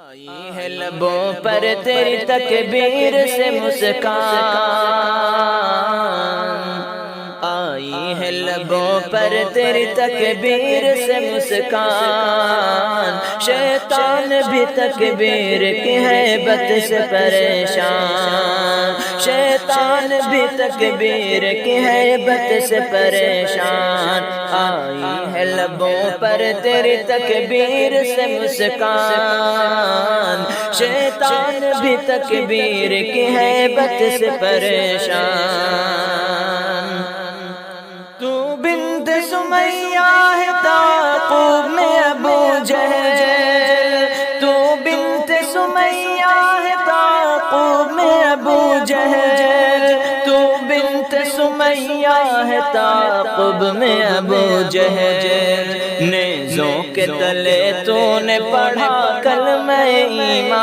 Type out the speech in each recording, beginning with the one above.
آئی ہے لبوں پر تیری تکبیر سے مسکان، آئی ہے لبوں پر تیری تکبیر سے مسکان، شیطان بھی تکبیر کی ہیبت سے پریشان، شیطان بھی تکبیر کی ہیبت سے پریشان، آئی ہے لبوں پر تیری تکبیر سے مسکان، شیطان بھی تکبیر کی ہیبت سے پریشان۔ تو بنت سمیہ ہے تعقوب میں ابو جہل، تو بنت سمیہ ہے تعقوب میں ابو جہل، تو بنت سمیہ ہے تعقوب میں ابو جہل، نیزوں کے تلے تو نے پڑھا کلمہ ایمان،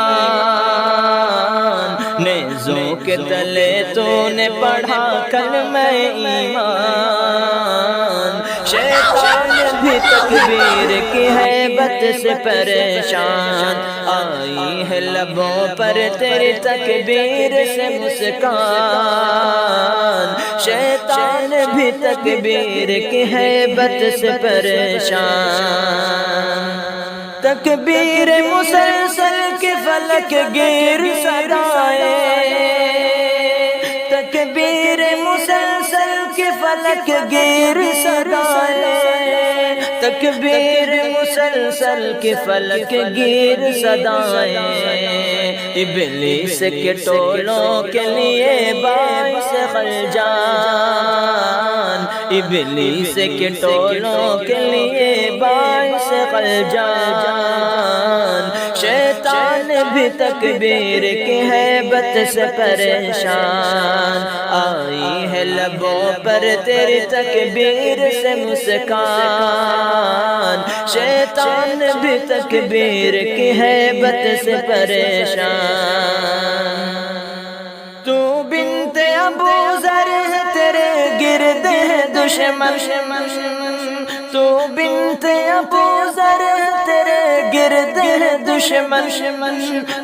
نیزوں کے تلے تو نے پڑھا کلمہ ایمان، شیطان بھی تکبیر کی ہیبت سے پریشان، آئی ہے لبوں پر تیری تکبیر سے مسکان، شیطان بھی تکبیر کی ہیبت سے پریشان۔ تکبیر مسلسل کی فلک گیر صدائیں، تکبیر مسلسل کی فلک گیر صدائیں، تکبیر مسلسل کی فلک گیر صدائیں، ابلیس کے ٹولوں کے لیے باعث خلجان، ابلیس کے ٹولوں کے لیے باعث خلجان، شیطان بھی تکبیر کی ہیبت سے پریشان، آئی ہے لبوں پر تیری تکبیر سے مسکان، شیطان بھی تکبیر کی ہیبت سے پریشان۔ تو بنت ابو ذر ہے تیرے گرد ہے دشمن، تو بنت ابو ذر ہے تیرے گرد ہے دشمن،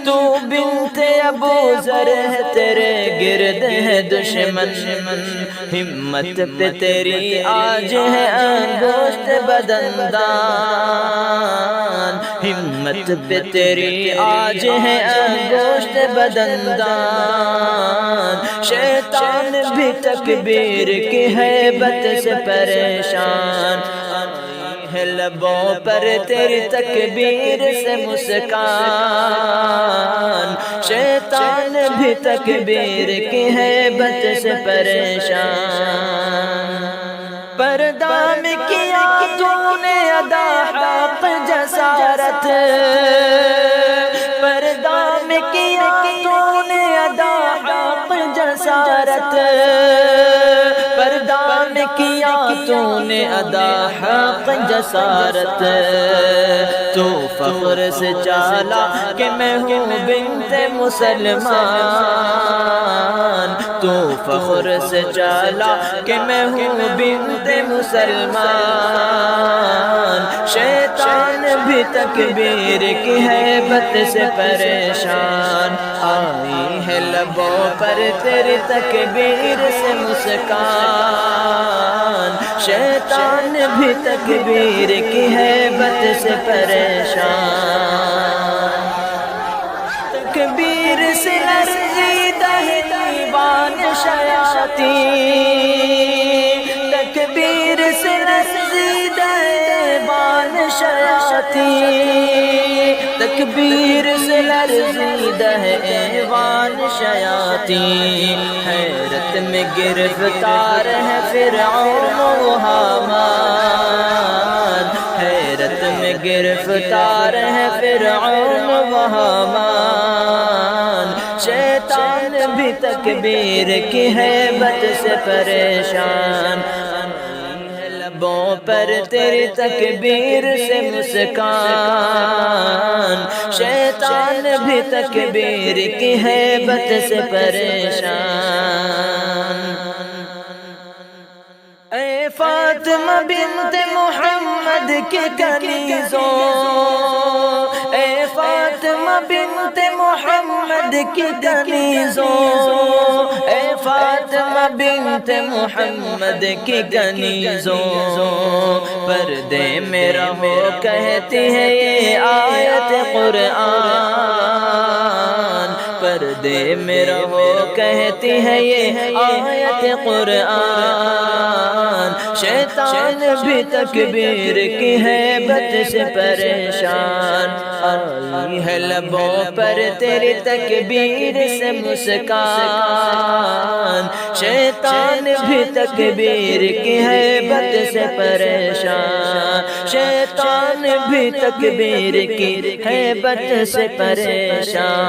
تو بنت ابو ذر ہے تیرے گرد ہے دشمن، ہمت پہ تیری آج ہے انگشت بدندان، ہمت پہ تیری آج ہے انگشت بدندان، شیطان بھی تکبیر کی ہیبت سے پریشان، آئی ہے لبوں پر تیری تکبیر سے مسکان، شیطان بھی تکبیر کی ہیبت سے پریشان۔ پردہ میں کیا تو نے ادا حق جسارت، پردہ میں کیا تو نے ادا حق جسارت، پردہ میں کیا تو نے ادا حق جسارت، تو فخر سے چالا کہ میں ہوں بنت مسلمان، تو فخر سے چالا کہ میں ہوں بنت مسلمان، شیطان بھی تکبیر کی ہیبت سے پریشان، آئی ہے لبوں پر تیری تکبیر سے مسکان، شیطان بھی تکبیر کی ہیبت سے پریشان۔ تکبیر سے لرزیدہ ہے ایوان شیاطین، تکبیر سے لرزیدہ ہے ایوان شیاطین، تکبیر سے لرزیدہ ہے ایوان شیاطین، حیرت میں گرفتار ہے فرعون و حامان، حیرت میں گرفتار ہے فرعون و حامان، شیطان بھی تکبیر کی ہیبت سے پریشان، لبوں پر تیری تکبیر سے مسکان، شیطان بھی تکبیر کی ہیبت سے پریشان۔ اے فاطمہ بنت محمد کی کنیزوں، اے فاطمہ بنت محمد کی کنیزوں، اے فاطمہ بنت محمد کی کنیزوں، پردے میں رہو کہتی ہے یہ آیت قرآن، پردے میں رہو کہتی ہے یہ آیت قرآن، شیطان بھی تکبیر کی ہیبت سے پریشان، آئی ہے لبوں پر تیری تکبیر سے مسکان، شیطان بھی تکبیر کی ہیبت سے پریشان، شیطان بھی تکبیر کی ہیبت سے پریشان۔